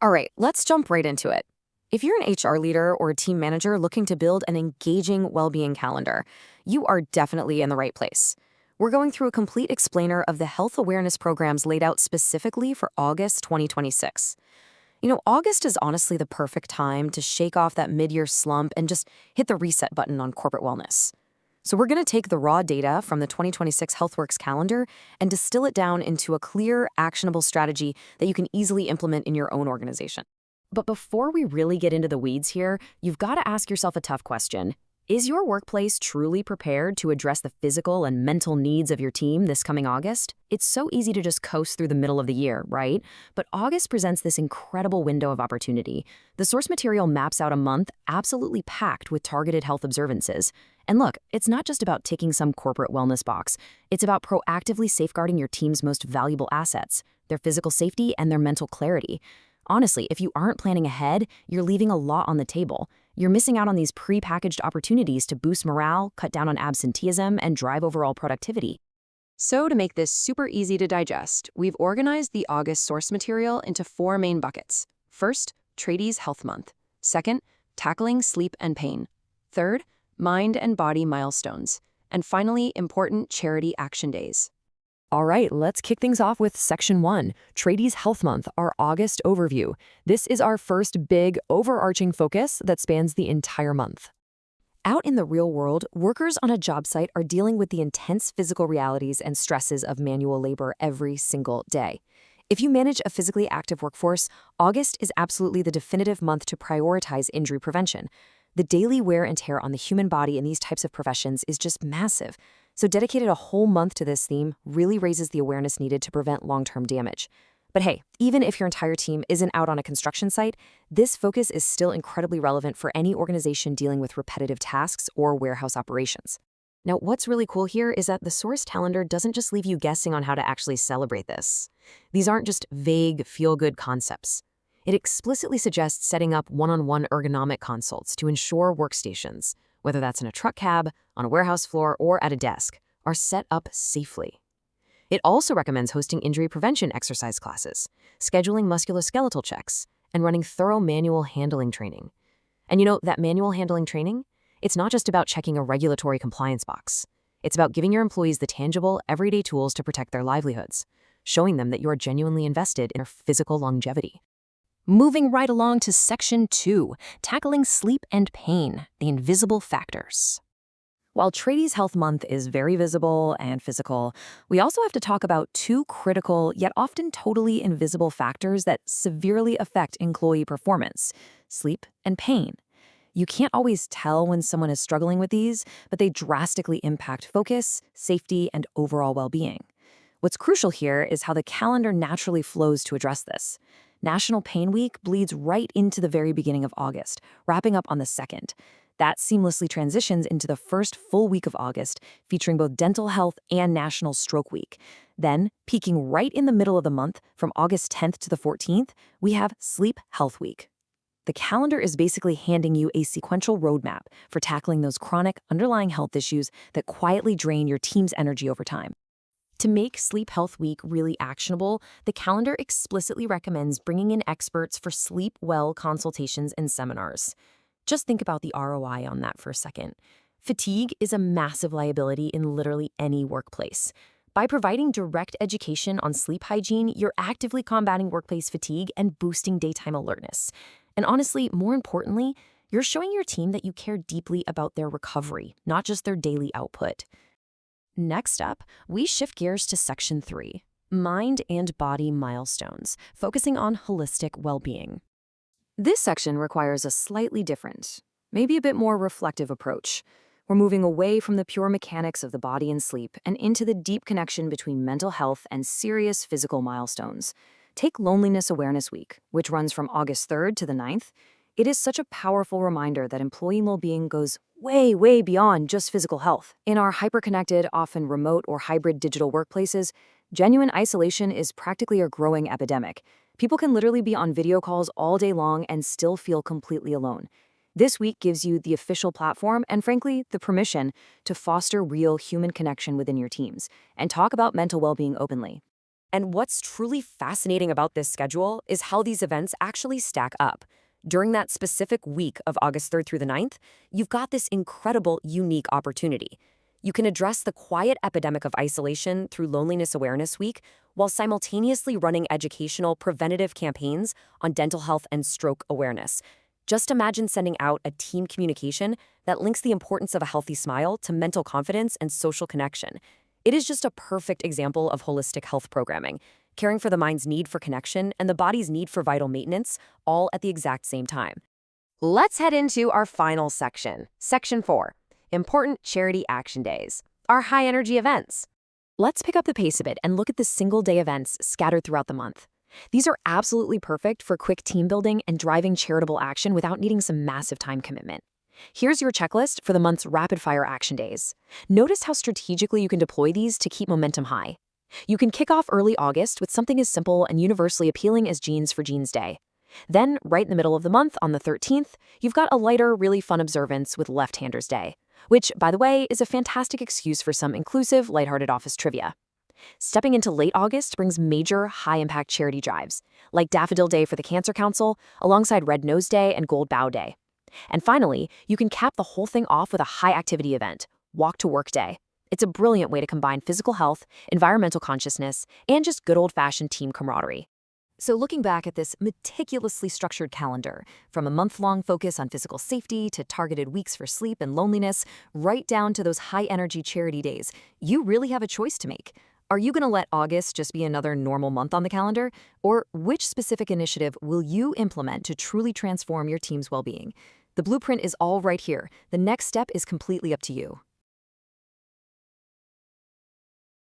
All right, let's jump right into it. If you're an HR leader or a team manager looking to build an engaging well-being calendar, you are definitely in the right place. We're going through a complete explainer of the health awareness programs laid out specifically for August 2026. August is honestly the perfect time to shake off that mid-year slump and just hit the reset button on corporate wellness. So we're going to take the raw data from the 2026 HealthWorks calendar and distill it down into a clear, actionable strategy that you can easily implement in your own organization. But before we really get into the weeds here, you've got to ask yourself a tough question. Is your workplace truly prepared to address the physical and mental needs of your team this coming August? It's so easy to just coast through the middle of the year, right? But August presents this incredible window of opportunity. The source material maps out a month absolutely packed with targeted health observances. And look, it's not just about ticking some corporate wellness box. It's about proactively safeguarding your team's most valuable assets, their physical safety and their mental clarity. Honestly, if you aren't planning ahead, you're leaving a lot on the table. You're missing out on these pre-packaged opportunities to boost morale, cut down on absenteeism, and drive overall productivity. So to make this super easy to digest, we've organized the August source material into four main buckets. First, Tradies Health Month. Second, Tackling Sleep and Pain. Third, Mind and Body Milestones. And finally, Important Charity Action Days. All right, let's kick things off with Section 1, Tradies Health Month, our August overview. This is our first big, overarching focus that spans the entire month. Out in the real world, workers on a job site are dealing with the intense physical realities and stresses of manual labor every single day. If you manage a physically active workforce, August is absolutely the definitive month to prioritize injury prevention. The daily wear and tear on the human body in these types of professions is just massive. So dedicating a whole month to this theme really raises the awareness needed to prevent long-term damage. But hey, even if your entire team isn't out on a construction site, this focus is still incredibly relevant for any organization dealing with repetitive tasks or warehouse operations. Now, what's really cool here is that the source calendar doesn't just leave you guessing on how to actually celebrate this. These aren't just vague, feel-good concepts. It explicitly suggests setting up one-on-one ergonomic consults to ensure workstations, whether that's in a truck cab, on a warehouse floor, or at a desk, are set up safely. It also recommends hosting injury prevention exercise classes, scheduling musculoskeletal checks, and running thorough manual handling training. And that manual handling training? It's not just about checking a regulatory compliance box. It's about giving your employees the tangible, everyday tools to protect their livelihoods, showing them that you are genuinely invested in their physical longevity. Moving right along to Section 2, Tackling Sleep and Pain, the Invisible Factors. While Tradies Health Month is very visible and physical, we also have to talk about two critical, yet often totally invisible factors that severely affect employee performance: sleep and pain. You can't always tell when someone is struggling with these, but they drastically impact focus, safety, and overall well-being. What's crucial here is how the calendar naturally flows to address this. National Pain Week bleeds right into the very beginning of August, wrapping up on the 2nd. That seamlessly transitions into the first full week of August, featuring both Dental Health and National Stroke Week. Then, peaking right in the middle of the month, from August 10th to the 14th, we have Sleep Health Week. The calendar is basically handing you a sequential roadmap for tackling those chronic underlying health issues that quietly drain your team's energy over time. To make Sleep Health Week really actionable, the calendar explicitly recommends bringing in experts for sleep well consultations and seminars. Just think about the ROI on that for a second. Fatigue is a massive liability in literally any workplace. By providing direct education on sleep hygiene, you're actively combating workplace fatigue and boosting daytime alertness. And honestly, more importantly, you're showing your team that you care deeply about their recovery, not just their daily output. Next up, we shift gears to Section 3, Mind and Body Milestones, focusing on holistic well-being. This section requires a slightly different, maybe a bit more reflective approach. We're moving away from the pure mechanics of the body and sleep and into the deep connection between mental health and serious physical milestones. Take Loneliness Awareness Week, which runs from August 3rd to the 9th. It is such a powerful reminder that employee well-being goes way, way beyond just physical health. In our hyper-connected, often remote or hybrid digital workplaces, genuine isolation is practically a growing epidemic. People can literally be on video calls all day long and still feel completely alone. This week gives you the official platform and, frankly, the permission to foster real human connection within your teams and talk about mental well-being openly. And what's truly fascinating about this schedule is how these events actually stack up. During that specific week of August 3rd through the 9th, you've got this incredible, unique opportunity. You can address the quiet epidemic of isolation through Loneliness Awareness Week while simultaneously running educational preventative campaigns on dental health and stroke awareness. Just imagine sending out a team communication that links the importance of a healthy smile to mental confidence and social connection. It is just a perfect example of holistic health programming, caring for the mind's need for connection and the body's need for vital maintenance, all at the exact same time. Let's head into our final section, Section 4, Important Charity Action Days, our high-energy events. Let's pick up the pace a bit and look at the single-day events scattered throughout the month. These are absolutely perfect for quick team building and driving charitable action without needing some massive time commitment. Here's your checklist for the month's rapid-fire action days. Notice how strategically you can deploy these to keep momentum high. You can kick off early August with something as simple and universally appealing as Jeans for Jeans Day. Then, right in the middle of the month, on the 13th, you've got a lighter, really fun observance with Left-Handers Day, which, by the way, is a fantastic excuse for some inclusive, lighthearted office trivia. Stepping into late August brings major, high-impact charity drives, like Daffodil Day for the Cancer Council, alongside Red Nose Day and Gold Bow Day. And finally, you can cap the whole thing off with a high-activity event, Walk to Work Day. It's a brilliant way to combine physical health, environmental consciousness, and just good old-fashioned team camaraderie. So looking back at this meticulously structured calendar, from a month-long focus on physical safety to targeted weeks for sleep and loneliness, right down to those high-energy charity days, you really have a choice to make. Are you going to let August just be another normal month on the calendar? Or which specific initiative will you implement to truly transform your team's well-being? The blueprint is all right here. The next step is completely up to you.